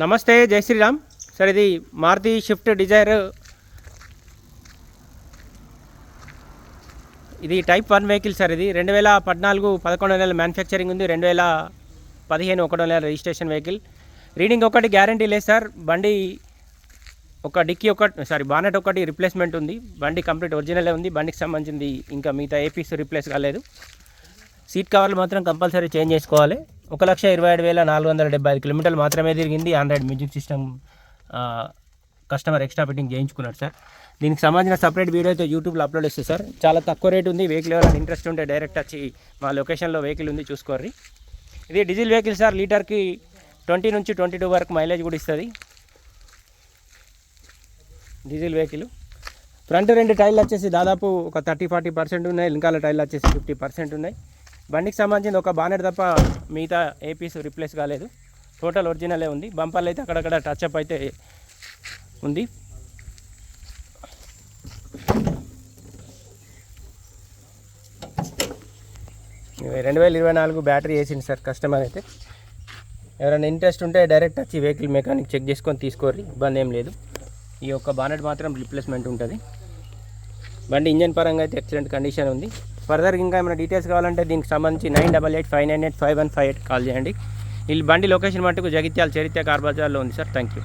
నమస్తే, జై శ్రీరామ్ సార్. ఇది మారుతి షిఫ్ట్ డిజైర్, ఇది టైప్ 1 వెహికల్ సార్. ఇది 2014 11 నెలల మ్యానుఫ్యాక్చరింగ్ ఉంది, 2015 1 నెల రిజిస్ట్రేషన్ వెహికల్. రీడింగ్ ఒకటి గ్యారంటీ లేదు సార్. బండి ఒక డిక్కీ బానెట్ ఒకటి రిప్లేస్మెంట్ ఉంది. బండి కంప్లీట్ ఒరిజినలే ఉంది. బండికి సంబంధించింది ఇంకా మిగతా ఏపీస్ రిప్లేస్ కాలేదు. సీట్ కవర్లు మాత్రం కంపల్సరీ చేంజ్ చేసుకోవాలి. 1,27,475 కిలోమీటర్లు మాత్రమే తిరిగింది. Android music system customer extra fitting చేయించుకున్నాడు సార్. దీనికి సంబంధించిన సపరేట్ వీడియో అయితే యూట్యూబ్లో అప్లోడ్ చేస్తుంది సార్. చాలా తక్కువ రేట్ ఉంది. వెహికల్ ఎవరైనా ఇంట్రెస్ట్ ఉంటే డైరెక్ట్ వచ్చి మా లొకేషన్లో వెహికల్ ఉంది, చూసుకోర్రి. ఇది డీజిల్ వెహికల్ సార్. లీటర్కి 20 నుంచి 22 వరకు మైలేజ్ కూడా ఇస్తుంది. Diesel vehicle. ఫ్రంట్ 2 టైర్లు వచ్చేసి దాదాపు ఒక 30-40% ఉన్నాయి. వెనకాల టైర్లు వచ్చేసి 50% ఉన్నాయి. బండికి సంబంధించిన ఒక బానెట్ తప్ప మిగతా ఏపీస్ రిప్లేస్ కాలేదు. టోటల్ ఒరిజినలే ఉంది. బంపర్లు అయితే అక్కడక్కడ టచ్అప్ అయితే ఉంది. ఇది 2024 బ్యాటరీ వేసింది సార్ కస్టమర్ అయితే. ఎవరైనా ఇంట్రెస్ట్ ఉంటే డైరెక్ట్ వచ్చి వెహికల్ మెకానిక్ చెక్ చేసుకొని తీసుకోర్రి, ఇబ్బంది ఏం లేదు. ఈ యొక్క బానెట్ మాత్రం రిప్లేస్మెంట్ ఉంటుంది. బండి ఇంజన్ పరంగా అయితే ఎక్సలెంట్ కండిషన్ ఉంది. ఫర్దర్ ఇంకా ఏమైనా డీటెయిల్స్ కావాలంటే దీనికి సంబంధించి 988-598-5158 కాల్ చేయండి. ఈ బండి లొకేషన్ మట్టుకు జగిత్యాల చరిత్ర కార్ బజార్లో ఉంది సార్. Thank you.